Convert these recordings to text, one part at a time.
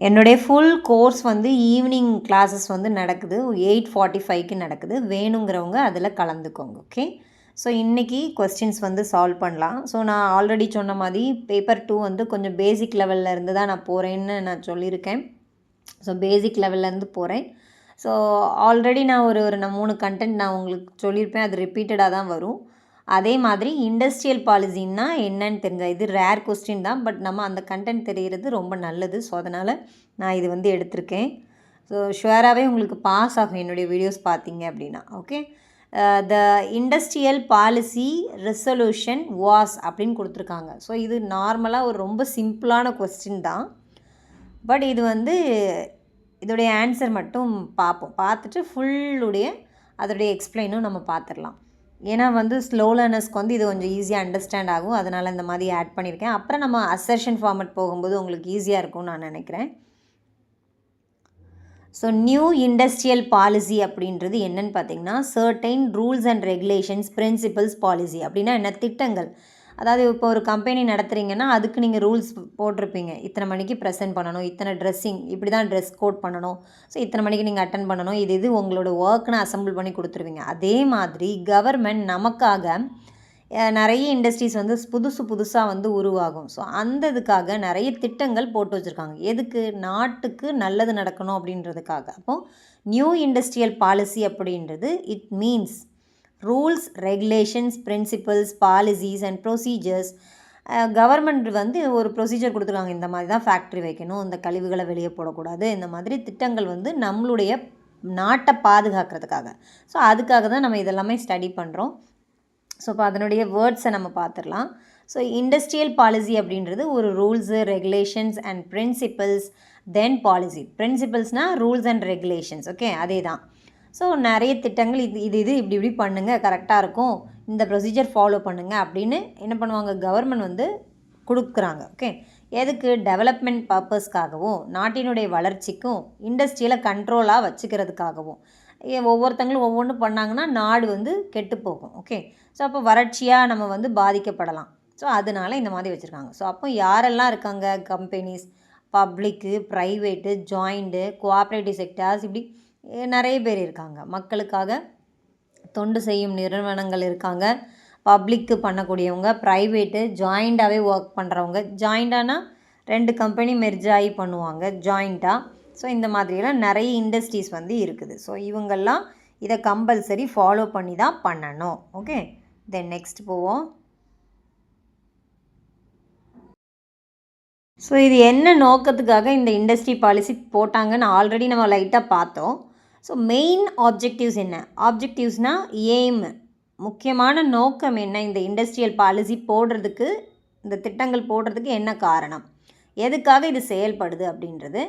என்னுடைய full course வந்து evening classes வந்து நடக்குது. 8:45க்கு நடக்குது. வேணுங்கிறவங்க அதில் கலந்துக்கோங்க. ஓகே. ஸோ இன்றைக்கி கொஸ்டின்ஸ் வந்து சால்வ் பண்ணலாம். ஸோ நான் ஆல்ரெடி சொன்ன மாதிரி பேப்பர் 2 வந்து கொஞ்சம் பேசிக் லெவலில் இருந்து தான் நான் போகிறேன்னு நான் சொல்லியிருக்கேன். ஸோ பேசிக் லெவல்லேருந்து போகிறேன். ஸோ ஆல்ரெடி நான் ஒரு 3 கண்டென்ட் நான் உங்களுக்கு சொல்லியிருப்பேன். அது ரிப்பீட்டடாக தான் வரும். அதே மாதிரி இண்டஸ்ட்ரியல் பாலிசின்னா என்னன்னு தெரிஞ்சா, இது ரேர் கொஸ்டின் தான், பட் நம்ம அந்த கண்டென்ட் தெரிகிறது ரொம்ப நல்லது. ஸோ அதனால் நான் இது வந்து எடுத்திருக்கேன். ஸோ ஷுவராகவே உங்களுக்கு பாஸ் ஆகும் என்னுடைய வீடியோஸ் பார்த்தீங்க அப்படின்னா. Okay. The industrial policy resolution was அப்படின்னு கொடுத்துருக்காங்க. ஸோ இது நார்மலாக ஒரு ரொம்ப சிம்பிளான கொஸ்டின் தான். பட் இது வந்து இதோடைய ஆன்சர் மட்டும் பார்ப்போம். பார்த்துட்டு ஃபுல்லுடைய அதோடைய எக்ஸ்பிளைனும் நம்ம பார்த்துடலாம். ஏன்னா வந்து ஸ்லோ லேர்னர்ஸ்க்கு வந்து இது கொஞ்சம் ஈஸியாக அண்டர்ஸ்டாண்ட் ஆகும். அதனால் இந்த மாதிரி ஆட் பண்ணியிருக்கேன். அப்புறம் நம்ம அசர்ஷன் ஃபார்மட் போகும்போது உங்களுக்கு ஈஸியாக இருக்கும்னு நான் நினைக்கிறேன். ஸோ நியூ இண்டஸ்ட்ரியல் பாலிசி அப்படின்றது என்னன்னு பார்த்தீங்கன்னா, certain rules and regulations principles policy அப்படின்னா என்ன, திட்டங்கள். அதாவது இப்போ ஒரு கம்பெனி நடத்துகிறீங்கன்னா அதுக்கு நீங்கள் ரூல்ஸ் போட்டிருப்பீங்க. இத்தனை மணிக்கு ப்ரெசென்ட் பண்ணணும், இத்தனை ட்ரெஸ்ஸிங், இப்படி தான் ட்ரெஸ் கோட் பண்ணணும், ஸோ இத்தனை மணிக்கு நீங்கள் அட்டன் பண்ணணும், இது உங்களோட ஒர்க்னு அசம்பிள் பண்ணி கொடுத்துருவீங்க. அதே மாதிரி கவர்மெண்ட் நமக்காக நிறைய இண்டஸ்ட்ரீஸ் வந்து புதுசாக வந்து உருவாகும். ஸோ அந்த இதுக்காக நிறைய திட்டங்கள் போட்டு வச்சுருக்காங்க. எதுக்கு, நாட்டுக்கு நல்லது நடக்கணும் அப்படின்றதுக்காக. அப்போது நியூ இண்டஸ்ட்ரியல் பாலிசி அப்படின்றது it means rules, regulations, principles, policies and procedures. Government வந்து ஒரு ப்ரொசீஜர் கொடுத்துருக்காங்க. இந்த மாதிரி தான் ஃபேக்ட்ரி வைக்கணும், இந்த கழிவுகளை வெளியே போடக்கூடாது, இந்த மாதிரி திட்டங்கள் வந்து நம்மளுடைய நாட்டை பாதுகாக்கிறதுக்காக. ஸோ அதுக்காக தான் நம்ம இதெல்லாமே ஸ்டடி பண்ணுறோம். ஸோ இப்போ அதனுடைய வேர்ட்ஸை நம்ம பார்த்துடலாம். ஸோ இண்டஸ்ட்ரியல் பாலிசி அப்படின்றது ஒரு rules, regulations and principles, then policy. பிரின்சிபல்ஸ்னால் ரூல்ஸ் அண்ட் ரெகுலேஷன்ஸ். ஓகே, அதே தான். ஸோ நிறைய திட்டங்கள் இது இப்படி பண்ணுங்கள், கரெக்டாக இருக்கும், இந்த ப்ரொசீஜர் ஃபாலோ பண்ணுங்கள் அப்படின்னு என்ன பண்ணுவாங்க, கவர்மெண்ட் வந்து கொடுக்குறாங்க. ஓகே. எதுக்கு, டெவலப்மெண்ட் பர்பஸ்க்காகவும் நாட்டினுடைய வளர்ச்சிக்கும் இண்டஸ்ட்ரியில் கண்ட்ரோலாக வச்சுக்கிறதுக்காகவும். ஒவ்வொருத்தங்களும் ஒவ்வொன்று பண்ணாங்கன்னா நாடு வந்து கெட்டு போகும். ஓகே. ஸோ அப்போ வறட்சியாக நம்ம வந்து பாதிக்கப்படலாம். ஸோ அதனால இந்த மாதிரி வச்சுருக்காங்க. ஸோ அப்போ யாரெல்லாம் இருக்காங்க, கம்பெனிஸ், பப்ளிக்கு, ப்ரைவேட்டு, ஜாயிண்ட்டு, கோஆப்ரேட்டிவ் செக்டார்ஸ், இப்படி நிறைய பேர் இருக்காங்க. மக்களுக்காக தொண்டு செய்யும் நிறுவனங்கள் இருக்காங்க. பப்ளிக்கு பண்ணக்கூடியவங்க, ப்ரைவேட்டு, ஜாயிண்டாகவே ஒர்க் பண்ணுறவங்க. ஜாயிண்டானா 2 கம்பெனி மெர்ஜ் ஆகி பண்ணுவாங்க ஜாயிண்ட்டாக. ஸோ இந்த மாதிரியெல்லாம் நிறைய இண்டஸ்ட்ரீஸ் வந்து இருக்குது. ஸோ இவங்கெல்லாம் இதை கம்பல்சரி ஃபாலோ பண்ணி தான் பண்ணணும். ஓகே. தென் நெக்ஸ்ட் போவோம். ஸோ இது என்ன நோக்கத்துக்காக இந்த இண்டஸ்ட்ரி பாலிசி போட்டாங்கன்னு ஆல்ரெடி நம்ம லைட்டாக பார்த்தோம். ஸோ மெயின் ஆப்ஜெக்டிவ்ஸ் என்ன, ஆப்ஜெக்டிவ்ஸ்னால் எய்ம், முக்கியமான நோக்கம் என்ன, இந்த இண்டஸ்ட்ரியல் பாலிசி போடுறதுக்கு, இந்த திட்டங்கள் போடுறதுக்கு என்ன காரணம், எதுக்காக இது செயல்படுது அப்படின்றது.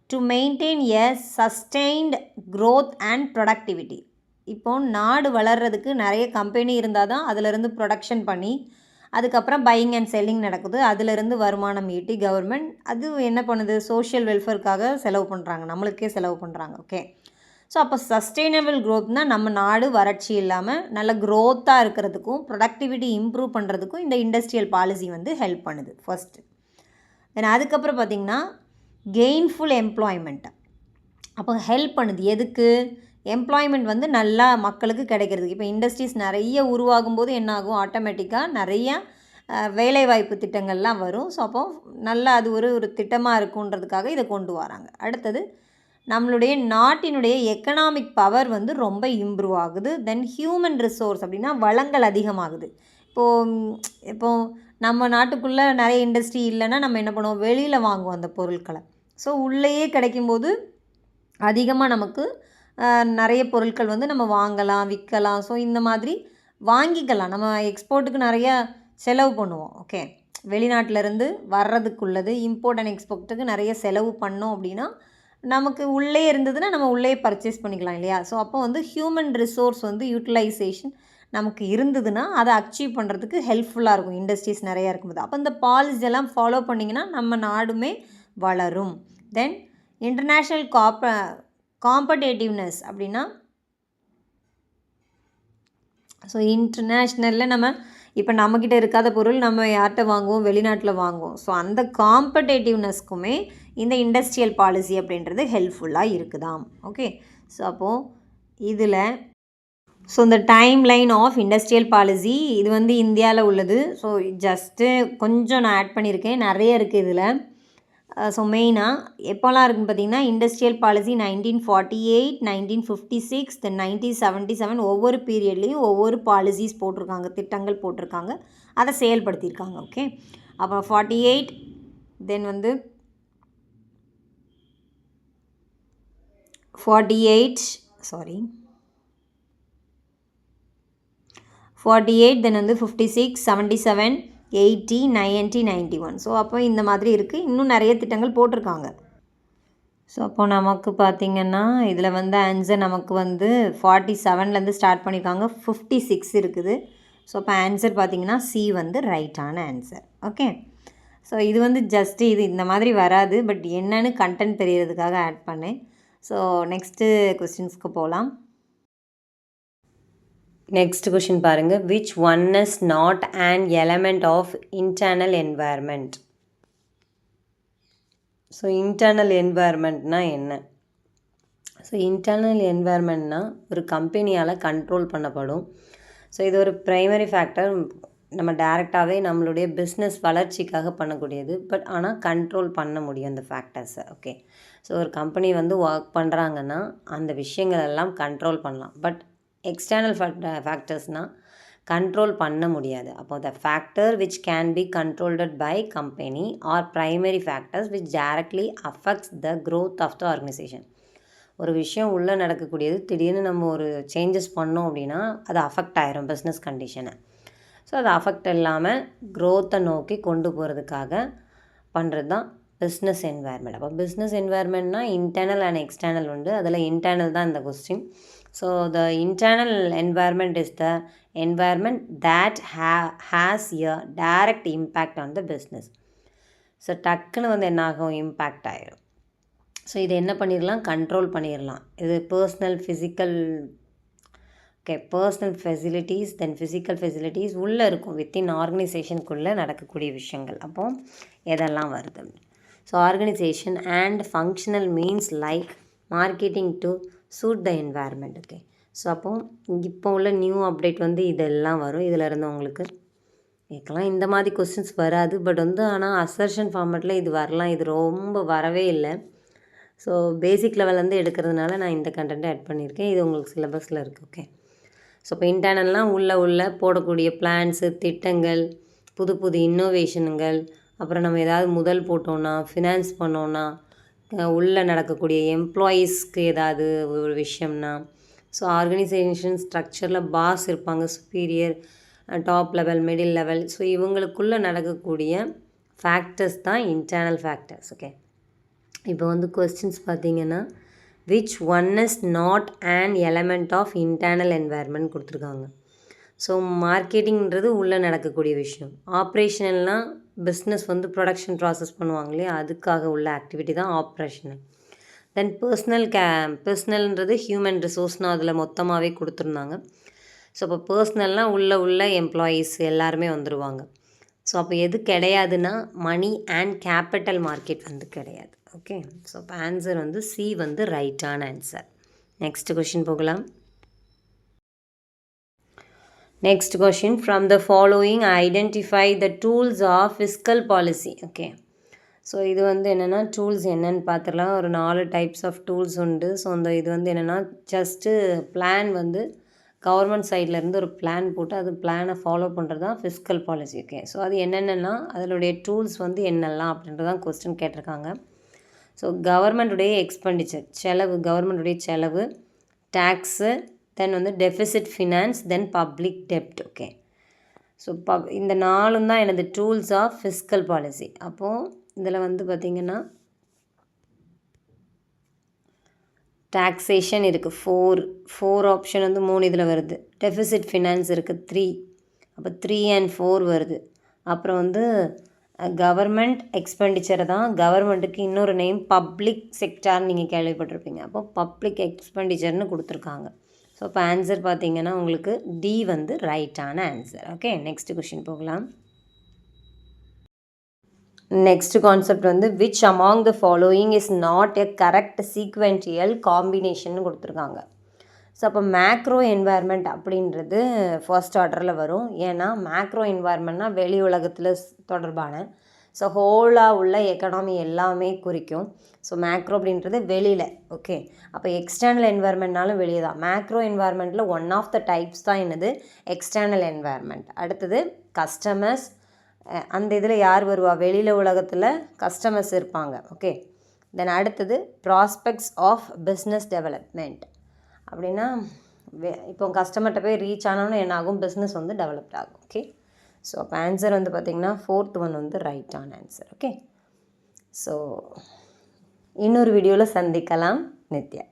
To maintain a sustained growth and productivity. இப்போது நாடு வளர்கிறதுக்கு நிறைய கம்பெனி இருந்தால் தான் அதிலிருந்து ப்ரொடக்ஷன் பண்ணி அதுக்கப்புறம் பையிங் அண்ட் செல்லிங் நடக்குது. அதிலிருந்து வருமானம் ஈட்டி கவர்மெண்ட் அது என்ன பண்ணுது, சோஷியல் வெல்ஃபேருக்காக செலவு பண்ணுறாங்க, நம்மளுக்கே செலவு பண்ணுறாங்க. ஓகே. ஸோ அப்போ சஸ்டெயினபிள் க்ரோத்னால் நம்ம நாடு வறட்சி இல்லாமல் நல்ல க்ரோத்தாக இருக்கிறதுக்கும் ப்ரொடக்டிவிட்டி இம்ப்ரூவ் பண்ணுறதுக்கும் இந்த இண்டஸ்ட்ரியல் பாலிசி வந்து ஹெல்ப் பண்ணுது ஃபஸ்ட்டு. தென் அதுக்கப்புறம் பார்த்திங்கன்னா கெயின்ஃபுல் எம்ப்ளாய்மெண்ட். அப்போ ஹெல்ப் பண்ணுது எதுக்கு, எம்ப்ளாய்மெண்ட் வந்து நல்லா மக்களுக்கு கிடைக்கிறதுக்கு. இப்போ இண்டஸ்ட்ரீஸ் நிறைய உருவாகும் போது என்னாகும், ஆட்டோமேட்டிக்காக நிறைய வேலைவாய்ப்பு திட்டங்கள்லாம் வரும். ஸோ அப்போ நல்லா அது ஒரு திட்டமாக இருக்குன்றதுக்காக இதை கொண்டு வராங்க. அடுத்தது நம்மளுடைய நாட்டினுடைய எக்கனாமிக் பவர் வந்து ரொம்ப இம்ப்ரூவ் ஆகுது. தென் ஹியூமன் ரிசோர்ஸ் அப்படின்னா வளங்கள் அதிகமாகுது. இப்போது நம்ம நாட்டுக்குள்ளே நிறைய இண்டஸ்ட்ரி இல்லைன்னா நம்ம என்ன பண்ணுவோம், வெளியில் வாங்குவோம் அந்த பொருட்களை. ஸோ உள்ளேயே கிடைக்கும்போது அதிகமாக நமக்கு நிறைய பொருட்கள் வந்து நம்ம வாங்கலாம், விற்கலாம். ஸோ இந்த மாதிரி வாங்கிக்கலாம். நம்ம எக்ஸ்போர்ட்டுக்கு நிறையா செலவு பண்ணுவோம். ஓகே. வெளிநாட்டிலேருந்து வர்றதுக்குள்ளது இம்போர்ட் அண்ட் எக்ஸ்போர்ட்டுக்கு நிறைய செலவு பண்ணோம் அப்படின்னா நமக்கு உள்ளே இருந்ததுன்னா நம்ம உள்ளே பர்ச்சேஸ் பண்ணிக்கலாம் இல்லையா. ஸோ அப்போ வந்து ஹியூமன் ரிசோர்ஸ் வந்து யூட்டிலைசேஷன் நமக்கு இருந்ததுன்னா அதை அச்சீவ் பண்ணுறதுக்கு ஹெல்ப்ஃபுல்லாக இருக்கும் இண்டஸ்ட்ரீஸ் நிறையா இருக்கும்போது. அப்போ இந்த பாலிசி எல்லாம் ஃபாலோ பண்ணிங்கன்னா நம்ம நாடுமே வளரும். தென் இன்டர்நேஷ்னல் காம்படேட்டிவ்னஸ் அப்படின்னா, ஸோ இன்டர்நேஷ்னலில் நம்ம இப்போ நம்மக்கிட்ட இருக்காத பொருள் நம்ம யார்கிட்ட வாங்குவோம், வெளிநாட்டில் வாங்குவோம். ஸோ அந்த காம்படேட்டிவ்னஸ்க்குமே இந்த இண்டஸ்ட்ரியல் பாலிசி அப்படின்றது ஹெல்ப்ஃபுல்லாக இருக்குதாம். ஓகே, ஸோ அப்போது இதில் இந்த time line of industrial policy இது வந்து இந்தியாவில் உள்ளது. ஸோ ஜஸ்ட்டு கொஞ்சம் நான் ஆட் பண்ணியிருக்கேன், நிறைய இருக்குது இதில். ஸோ மெயினாக எப்போல்லாம் இருக்குதுன்னு பார்த்தீங்கன்னா, இண்டஸ்ட்ரியல் பாலிசி 1948, 1956, தென் 1977 ஒவ்வொரு பீரியட்லேயும் ஒவ்வொரு பாலிசிஸ் போட்டிருக்காங்க, திட்டங்கள் போட்டிருக்காங்க, அதை செயல்படுத்தியிருக்காங்க. ஓகே, அப்புறம் 48 தென் வந்து 48 தென் வந்து 56, 77, 80, 90, 91. ஸோ அப்போ இந்த மாதிரி இருக்குது, இன்னும் நிறைய திட்டங்கள் போட்டிருக்காங்க. ஸோ அப்போ நமக்கு பார்த்திங்கன்னா இதில் வந்து ஆன்சர் நமக்கு வந்து 47லேருந்து ஸ்டார்ட் பண்ணியிருக்காங்க, 56 இருக்குது. ஸோ அப்போ ஆன்சர் பார்த்திங்கன்னா சி வந்து ரைட்டான ஆன்சர். ஓகே, ஸோ இது வந்து ஜஸ்ட்டு இது இந்த மாதிரி வராது, பட் என்னன்னு கண்டென்ட் தெரியறதுக்காக ஆட் பண்ணேன். ஸோ நெக்ஸ்ட்டு கொஸ்டின்ஸ்க்கு போகலாம். நெக்ஸ்ட் கொஷின் பாருங்கள், which one is not an element of internal environment? So internal என்வாயர்மெண்ட்னால் என்ன? ஸோ இன்டர்னல் என்வாயர்மெண்ட்னால் ஒரு கம்பெனியால் கண்ட்ரோல் பண்ணப்படும். ஸோ இது ஒரு ப்ரைமரி ஃபேக்டர், நம்ம டைரெக்டாகவே நம்மளுடைய பிஸ்னஸ் வளர்ச்சிக்காக பண்ணக்கூடியது. பட் ஆனால் கண்ட்ரோல் பண்ண முடியும் அந்த ஃபேக்டர்ஸை. ஓகே, ஸோ ஒரு கம்பெனி வந்து ஒர்க் பண்ணுறாங்கன்னா அந்த விஷயங்கள் எல்லாம் கண்ட்ரோல் பண்ணலாம். பட் எக்ஸ்டர்னல் ஃபேக்டர்ஸ்னால் கண்ட்ரோல் பண்ண முடியாது. அப்போ the factor which can be controlled by company are primary factors which directly affects the growth of the organisation. ஒரு விஷயம் உள்ளே நடக்கக்கூடியது, திடீர்னு நம்ம ஒரு சேஞ்சஸ் பண்ணோம் அப்படின்னா அது அஃபெக்ட் ஆயிரும் பிஸ்னஸ் கண்டிஷனை. ஸோ அது அஃபெக்ட் இல்லாமல் க்ரோத்தை நோக்கி கொண்டு போகிறதுக்காக பண்ணுறது தான் பிஸ்னஸ் என்வாயர்மெண்ட். அப்போ பிஸ்னஸ் என்வாயர்மெண்ட்னால் இன்டர்னல் அண்ட் எக்ஸ்டர்னல் உண்டு, அதில் இன்டர்னல் தான் இந்த question. So the internal environment is the environment that has a direct impact on the business. So டக்குன்னு வந்து என்னாகும், இம்பேக்ட் ஆகிடும். ஸோ இது என்ன பண்ணிடலாம், கண்ட்ரோல் பண்ணிடலாம். இது personal facilities then physical facilities உள்ளே இருக்கும், வித்தின் ஆர்கனைசேஷனுக்குள்ளே நடக்கக்கூடிய விஷயங்கள். அப்போ எதெல்லாம் வருது? So organisation and functional means like marketing to suit the environment. Okay, so அப்போ இப்போ உள்ள நியூ அப்டேட் வந்து இதெல்லாம் வரும். இதில் இருந்து உங்களுக்கு கேட்கலாம், இந்த மாதிரி கொஸ்டின்ஸ் வராது. பட் வந்து ஆனால் அசர்ஷன் ஃபார்மேட்டில் இது வரலாம், இது ரொம்ப வரவே இல்லை. ஸோ பேசிக் லெவல்லேருந்து எடுக்கிறதுனால நான் இந்த கண்டென்ட்டை ஆட் பண்ணியிருக்கேன், இது உங்களுக்கு சிலபஸில் இருக்குது. ஓகே, ஸோ இப்போ இன்டர்னல்னால் உள்ள போடக்கூடிய பிளான்ஸு, திட்டங்கள், புது புது இன்னோவேஷனுங்கள், அப்புறம் நம்ம ஏதாவது முதல் போட்டோன்னா, ஃபினான்ஸ் பண்ணோன்னா, உள்ளே நடக்கக்கூடிய எம்ப்ளாயீஸ்க்கு ஏதாவது ஒரு விஷயம்னா, ஸோ ஆர்கனைசேஷன் ஸ்ட்ரக்சரில் பாஸ் இருப்பாங்க, superior, top level, middle level. So இவங்களுக்குள்ளே நடக்கக்கூடிய ஃபேக்டர்ஸ் தான் இன்டர்னல் ஃபேக்டர்ஸ். ஓகே, இப்போ வந்து கொஸ்டின்ஸ் பார்த்தீங்கன்னா which one is not an element of internal environment கொடுத்துருக்காங்க. ஸோ மார்க்கெட்டிங்கிறது உள்ளே நடக்கக்கூடிய விஷயம். ஆப்ரேஷனல்னால் பிஸ்னஸ் வந்து ப்ரொடக்ஷன் ப்ராசஸ் பண்ணுவாங்க இல்லையா, அதுக்காக உள்ள ஆக்டிவிட்டி தான் ஆப்ரேஷனல். தென் பர்சனல்ன்றது ஹியூமன் ரிசோர்ஸ்னால் அதில் மொத்தமாகவே கொடுத்துருந்தாங்க. ஸோ அப்போ பர்சனல்னால் உள்ள எம்ப்ளாயீஸ் எல்லாருமே வந்துடுவாங்க. ஸோ அப்போ எது கிடையாதுன்னா மணி அண்ட் கேபிட்டல் மார்க்கெட் வந்து கிடையாது. ஓகே, ஸோ அப்போ ஆன்சர் வந்து சி வந்து ரைட்டான ஆன்சர். நெக்ஸ்ட் கொஷின் போகலாம். Next question, from the following identify the tools of fiscal policy. Okay, so இது வந்து என்னென்னா டூல்ஸ் என்னென்னு பார்த்துடலாம். ஒரு 4 டைப்ஸ் ஆஃப் டூல்ஸ் உண்டு. ஸோ அந்த இது வந்து என்னென்னா ஜஸ்ட்டு பிளான் வந்து கவர்மெண்ட் சைட்லேருந்து ஒரு பிளான் போட்டு அது பிளானை ஃபாலோ பண்ணுறது தான் ஃபிஸ்கல் பாலிசி. ஓகே, ஸோ அது என்னென்னா அதனுடைய டூல்ஸ் வந்து என்னெல்லாம் அப்படின்றதான் கொஸ்டின் கேட்டிருக்காங்க. ஸோ கவர்மெண்ட்டுடைய எக்ஸ்பெண்டிச்சர், கவர்மெண்ட்டுடைய செலவு, டேக்ஸு, தென் வந்து டெஃபிசிட் ஃபினான்ஸ், தென் பப்ளிக் டெப்ட். ஓகே, ஸோ இந்த 4 தான் எனது டூல்ஸ் ஆஃப் ஃபிஸ்கல் பாலிசி. அப்போது இதில் வந்து பார்த்திங்கன்னா டாக்ஸேஷன் இருக்குது, 4 ஆப்ஷன் வந்து 3 இதில் வருது. டெஃபிசிட் ஃபினான்ஸ் இருக்குது 3, அப்போ 3 and 4 வருது. அப்புறம் வந்து கவர்மெண்ட் எக்ஸ்பெண்டிச்சரை தான் கவர்மெண்ட்டுக்கு இன்னொரு நேம் பப்ளிக் செக்டார்னு நீங்கள் கேள்விப்பட்டிருப்பீங்க. அப்போ பப்ளிக் எக்ஸ்பெண்டிச்சர்னு கொடுத்துருக்காங்க. ஸோ இப்போ ஆன்சர் பார்த்தீங்கன்னா உங்களுக்கு டி வந்து ரைட்டான ஆன்சர். ஓகே, நெக்ஸ்ட் கொஷின் போகலாம். நெக்ஸ்ட் கான்செப்ட் வந்து which among the following is not a correct sequential combination கொடுத்துருக்காங்க. ஸோ அப்போ மேக்ரோ என்வாயர்மெண்ட் அப்படின்றது ஃபர்ஸ்ட் ஆர்டரில் வரும். ஏன்னா மேக்ரோ என்வாயர்மெண்ட்னா வெளி உலகத்தில் தொடர்பான, ஸோ ஹோலாக உள்ள எக்கனாமி எல்லாமே குறிக்கும். ஸோ மேக்ரோ அப்படின்றது வெளியில். ஓகே, அப்போ எக்ஸ்டர்னல் என்வாயர்மெண்ட்னாலும் வெளியே தான். மேக்ரோ என்வாயர்மெண்ட்டில் ஒன் ஆஃப் த டைப்ஸ் தான் என்னது எக்ஸ்டர்னல் என்வாயர்மெண்ட். அடுத்தது கஸ்டமர்ஸ், அந்த இதில் யார் வருவா, வெளியில் உலகத்தில் கஸ்டமர்ஸ் இருப்பாங்க. ஓகே, தென் அடுத்தது ப்ராஸ்பெக்ட்ஸ் ஆஃப் பிஸ்னஸ் டெவலப்மெண்ட். அப்படின்னா இப்போ கஸ்டமர்கிட்ட போய் ரீச் ஆனோன்னு என்ன ஆகும், பிஸ்னஸ் வந்து டெவலப்ட் ஆகும். ஓகே, ஸோ அப்போ ஆன்சர் வந்து பார்த்திங்கன்னா ஃபோர்த் ஒன் வந்து ரைட்டான ஆன்சர். ஓகே, ஸோ இன்னொரு வீடியோவில் சந்திக்கலாம். நித்யா.